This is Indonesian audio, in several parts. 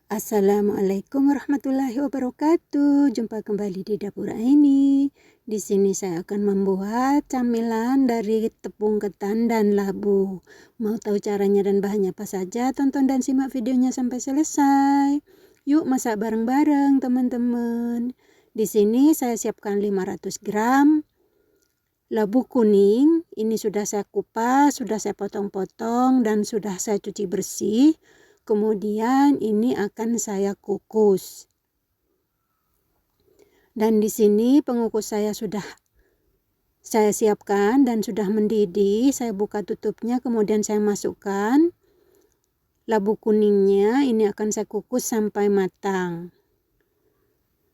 Assalamualaikum warahmatullahi wabarakatuh. Jumpa kembali di dapur Aini. Di sini saya akan membuat camilan dari tepung ketan dan labu. Mau tahu caranya dan bahannya apa saja? Tonton dan simak videonya sampai selesai. Yuk masak bareng-bareng teman-teman. Di sini saya siapkan 500 gram labu kuning. Ini sudah saya kupas, sudah saya potong-potong dan sudah saya cuci bersih. Kemudian ini akan saya kukus. Dan di sini pengukus saya sudah saya siapkan dan sudah mendidih. Saya buka tutupnya, kemudian saya masukkan labu kuningnya. Ini akan saya kukus sampai matang.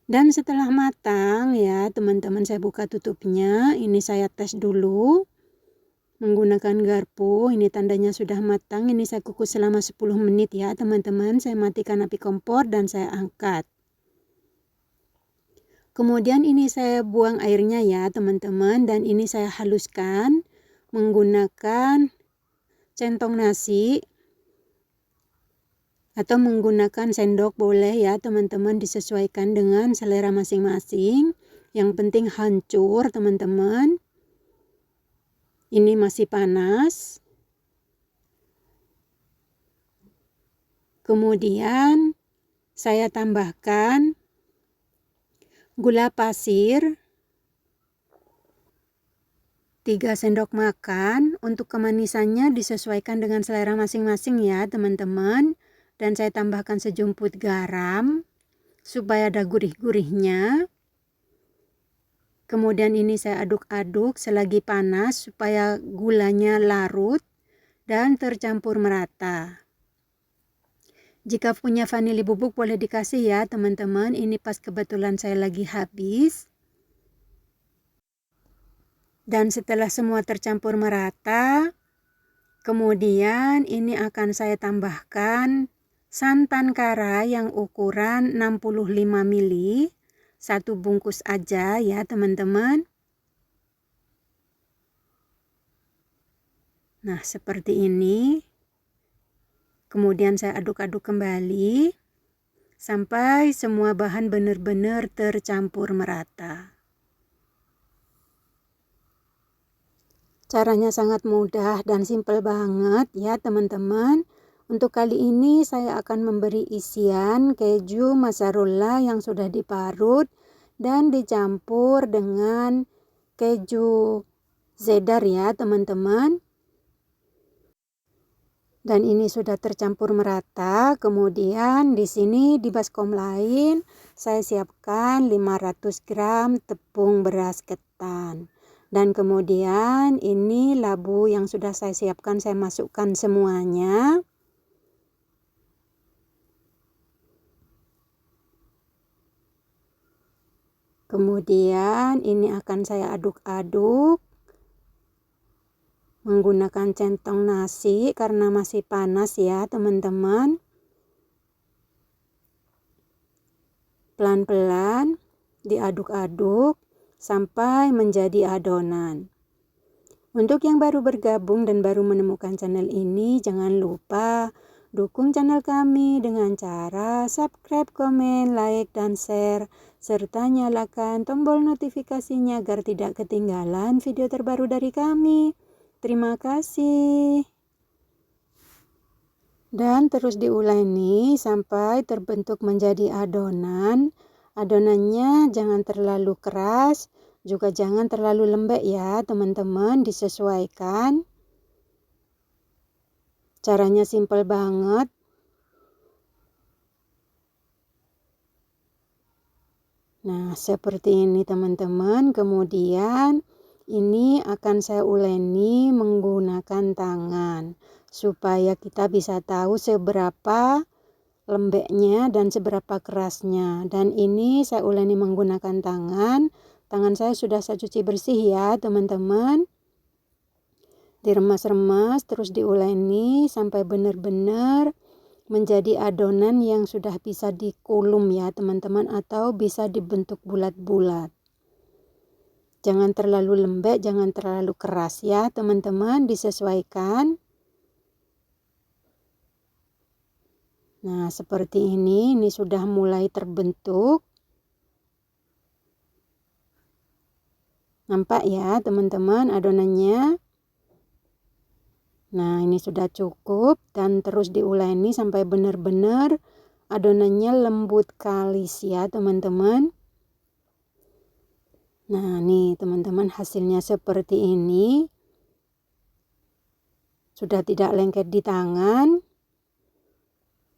Dan setelah matang ya teman-teman, saya buka tutupnya. Ini saya tes dulu menggunakan garpu. Ini tandanya sudah matang. Ini saya kukus selama 10 menit ya teman-teman. Saya matikan api kompor dan saya angkat. Kemudian ini saya buang airnya ya teman-teman. Dan ini saya haluskan menggunakan centong nasi atau menggunakan sendok boleh ya teman-teman, disesuaikan dengan selera masing-masing. Yang penting hancur teman-teman. Ini masih panas. Kemudian saya tambahkan gula pasir 3 sendok makan. Untuk kemanisannya disesuaikan dengan selera masing-masing ya teman-teman. Dan saya tambahkan sejumput garam supaya ada gurih-gurihnya. Kemudian ini saya aduk-aduk selagi panas supaya gulanya larut dan tercampur merata. Jika punya vanili bubuk boleh dikasih ya teman-teman. Ini pas kebetulan saya lagi habis. Dan setelah semua tercampur merata, kemudian ini akan saya tambahkan santan kara yang ukuran 65 ml. 1 bungkus aja ya teman-teman. Nah seperti ini. Kemudian saya aduk-aduk kembali sampai semua bahan benar-benar tercampur merata. Caranya sangat mudah dan simpel banget ya teman-teman. Untuk kali ini saya akan memberi isian keju mozzarella yang sudah diparut dan dicampur dengan keju cheddar ya teman-teman. Dan ini sudah tercampur merata. Kemudian di sini di baskom lain saya siapkan 500 gram tepung beras ketan. Dan kemudian ini labu yang sudah saya siapkan saya masukkan semuanya. Kemudian ini akan saya aduk-aduk menggunakan centong nasi karena masih panas ya teman-teman. Pelan-pelan diaduk-aduk sampai menjadi adonan. Untuk yang baru bergabung dan baru menemukan channel ini, jangan lupa dukung channel kami dengan cara subscribe, komen, like, dan share, serta nyalakan tombol notifikasinya agar tidak ketinggalan video terbaru dari kami. Terima kasih. Dan terus diuleni sampai terbentuk menjadi adonan. Adonannya jangan terlalu keras, juga jangan terlalu lembek ya teman-teman, disesuaikan. Caranya simpel banget. Nah seperti ini teman-teman. Kemudian ini akan saya uleni menggunakan tangan supaya kita bisa tahu seberapa lembeknya dan seberapa kerasnya. Dan ini saya uleni menggunakan tangan. Tangan saya sudah saya cuci bersih ya teman-teman. Diremas-remas terus diuleni sampai benar-benar menjadi adonan yang sudah bisa dikulum ya teman-teman, atau bisa dibentuk bulat-bulat. Jangan terlalu lembek, jangan terlalu keras ya teman-teman, disesuaikan. Nah, seperti ini sudah mulai terbentuk. Nampak ya teman-teman adonannya. Nah, ini sudah cukup dan terus diuleni sampai benar-benar adonannya lembut kalis ya teman-teman. Nah, nih teman-teman hasilnya seperti ini. Sudah tidak lengket di tangan.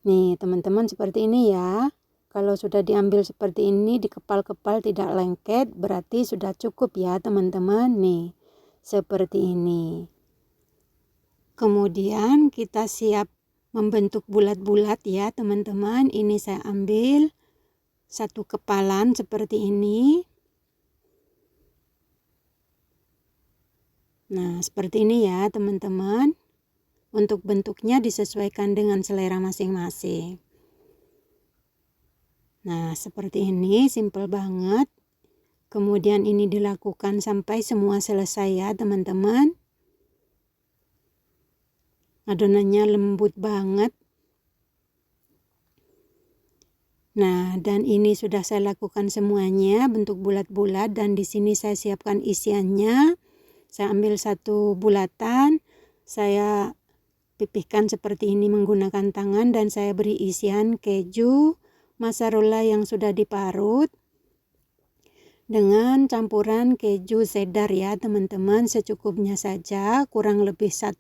Nih teman-teman seperti ini ya. Kalau sudah diambil seperti ini dikepal-kepal tidak lengket berarti sudah cukup ya teman-teman. Nih seperti ini. Kemudian kita siap membentuk bulat-bulat ya teman-teman. Ini saya ambil satu kepalan seperti ini. Nah seperti ini ya teman-teman. Untuk bentuknya disesuaikan dengan selera masing-masing. Nah seperti ini, simple banget. Kemudian ini dilakukan sampai semua selesai ya teman-teman. Adonannya lembut banget. Nah, dan ini sudah saya lakukan semuanya bentuk bulat-bulat dan di sini saya siapkan isiannya. Saya ambil satu bulatan, saya pipihkan seperti ini menggunakan tangan dan saya beri isian keju mozzarella yang sudah diparut dengan campuran keju cheddar ya teman-teman, secukupnya saja, kurang lebih 1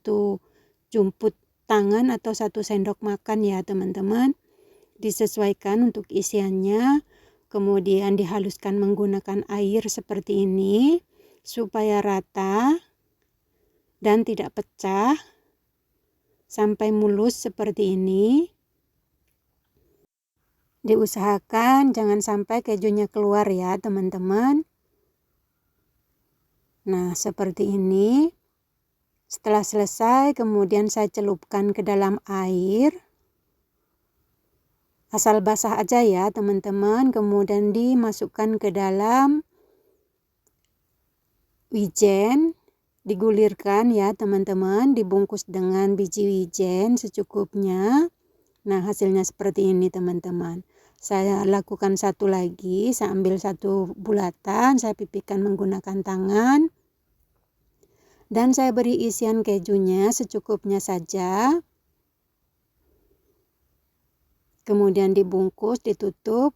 jumput tangan atau 1 sendok makan ya teman-teman. Disesuaikan untuk isiannya, kemudian dihaluskan menggunakan air seperti ini supaya rata dan tidak pecah sampai mulus seperti ini. Diusahakan jangan sampai kejunya keluar ya teman-teman. Nah seperti ini. Setelah selesai kemudian saya celupkan ke dalam air. Asal basah aja ya teman-teman. Kemudian dimasukkan ke dalam wijen. Digulirkan ya teman-teman. Dibungkus dengan biji wijen secukupnya. Nah hasilnya seperti ini teman-teman. Saya lakukan satu lagi. Saya ambil satu bulatan. Saya pipihkan menggunakan tangan. Dan saya beri isian kejunya secukupnya saja. Kemudian dibungkus, ditutup.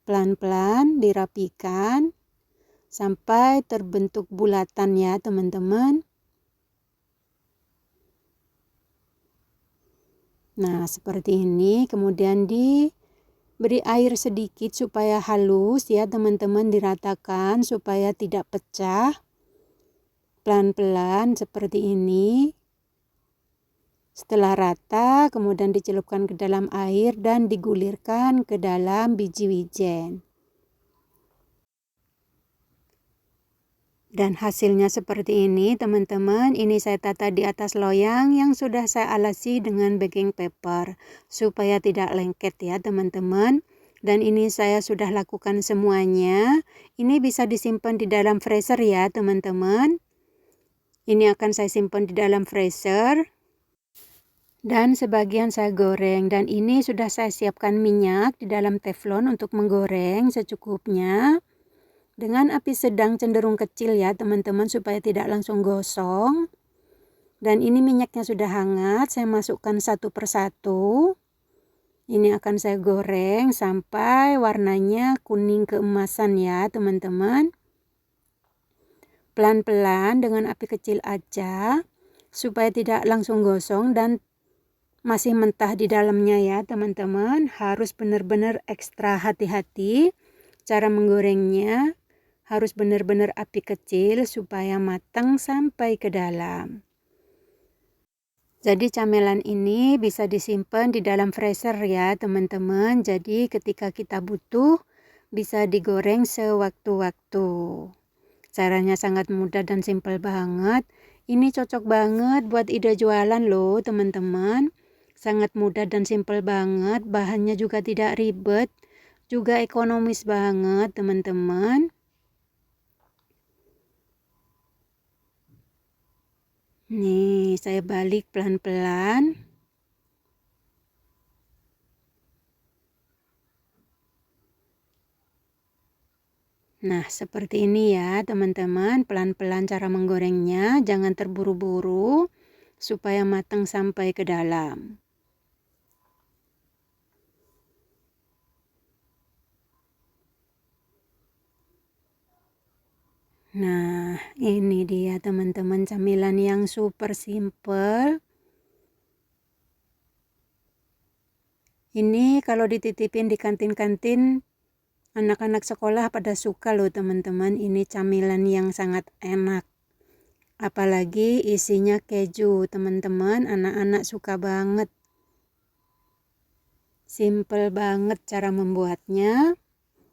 Pelan-pelan dirapikan. Sampai terbentuk bulatan ya teman-teman. Nah seperti ini. Kemudian diberi air sedikit supaya halus ya teman-teman. Diratakan supaya tidak pecah. Pelan-pelan seperti ini. Setelah rata, kemudian dicelupkan ke dalam air dan digulirkan ke dalam biji wijen. Dan hasilnya seperti ini teman-teman. Ini saya tata di atas loyang yang sudah saya alasi dengan baking paper. Supaya tidak lengket ya teman-teman. Dan ini saya sudah lakukan semuanya. Ini bisa disimpan di dalam freezer ya teman-teman. Ini akan saya simpan di dalam freezer. Dan sebagian saya goreng. Dan ini sudah saya siapkan minyak di dalam teflon untuk menggoreng secukupnya. Dengan api sedang cenderung kecil ya teman-teman supaya tidak langsung gosong. Dan ini minyaknya sudah hangat. Saya masukkan satu persatu. Ini akan saya goreng sampai warnanya kuning keemasan ya teman-teman. Pelan-pelan dengan api kecil aja supaya tidak langsung gosong dan masih mentah di dalamnya ya teman-teman. Harus benar-benar ekstra hati-hati cara menggorengnya. Harus benar-benar api kecil supaya matang sampai ke dalam. Jadi camilan ini bisa disimpan di dalam freezer ya teman-teman. Jadi ketika kita butuh bisa digoreng sewaktu-waktu. Caranya sangat mudah dan simpel banget. Ini cocok banget buat ide jualan loh teman-teman. Sangat mudah dan simpel banget. Bahannya juga tidak ribet. Juga ekonomis banget teman-teman. Nih saya balik pelan-pelan. Nah, seperti ini ya teman-teman, pelan-pelan cara menggorengnya, jangan terburu-buru supaya matang sampai ke dalam. Nah, ini dia teman-teman camilan yang super simple. Ini kalau dititipin di kantin-kantin, anak-anak sekolah pada suka loh teman-teman. Ini camilan yang sangat enak. Apalagi isinya keju teman-teman, anak-anak suka banget. Simple banget cara membuatnya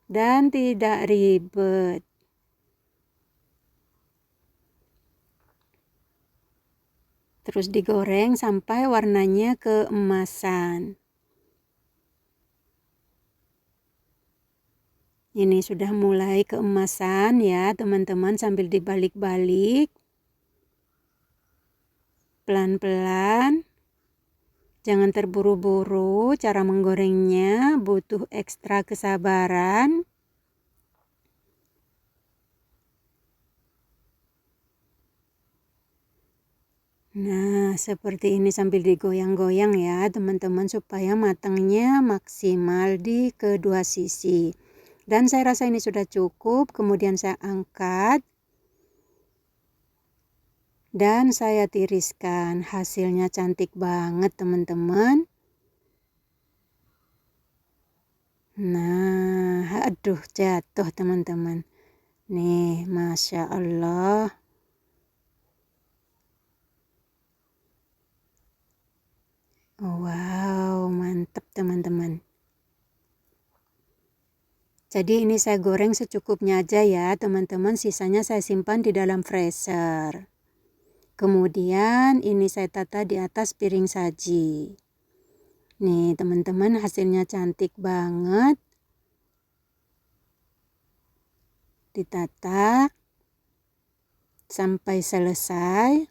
dan tidak ribet. Terus digoreng sampai warnanya keemasan. Ini sudah mulai keemasan ya teman-teman, sambil dibalik-balik. Pelan-pelan. Jangan terburu-buru, cara menggorengnya butuh ekstra kesabaran. Nah, seperti ini sambil digoyang-goyang ya teman-teman supaya matangnya maksimal di kedua sisi. Dan saya rasa ini sudah cukup, kemudian saya angkat. Dan saya tiriskan, hasilnya cantik banget teman-teman. Nah, aduh jatuh teman-teman. Nih, Masya Allah. Wow, mantap teman-teman. Jadi ini saya goreng secukupnya aja ya teman-teman, sisanya saya simpan di dalam freezer. Kemudian ini saya tata di atas piring saji. Nih teman-teman, hasilnya cantik banget. Ditata sampai selesai.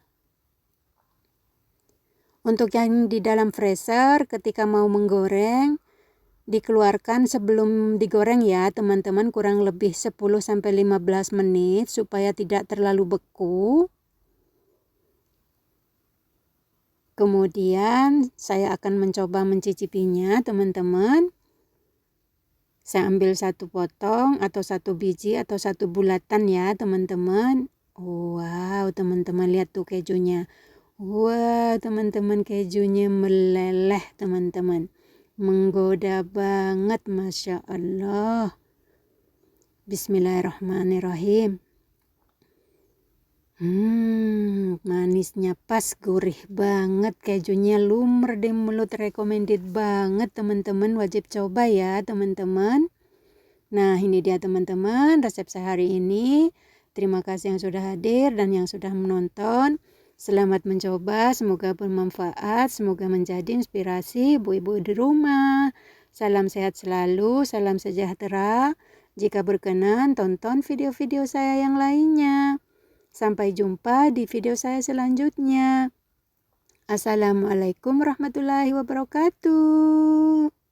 Untuk yang di dalam freezer ketika mau menggoreng, dikeluarkan sebelum digoreng ya teman-teman, kurang lebih 10-15 menit supaya tidak terlalu beku. Kemudian saya akan mencoba mencicipinya teman-teman. Saya ambil satu potong atau satu biji atau satu bulatan ya teman-teman. Wow teman-teman, lihat tuh kejunya. Wow teman-teman, kejunya meleleh teman-teman. Menggoda banget, Masya Allah. Bismillahirrahmanirrahim. Manisnya pas, gurih banget, kejunya lumer di mulut, recommended banget teman-teman, wajib coba ya teman-teman. Nah ini dia teman-teman resep saya hari ini. Terima kasih yang sudah hadir dan yang sudah menonton. Selamat mencoba, semoga bermanfaat, semoga menjadi inspirasi ibu-ibu di rumah. Salam sehat selalu, salam sejahtera. Jika berkenan, tonton video-video saya yang lainnya. Sampai jumpa di video saya selanjutnya. Assalamualaikum warahmatullahi wabarakatuh.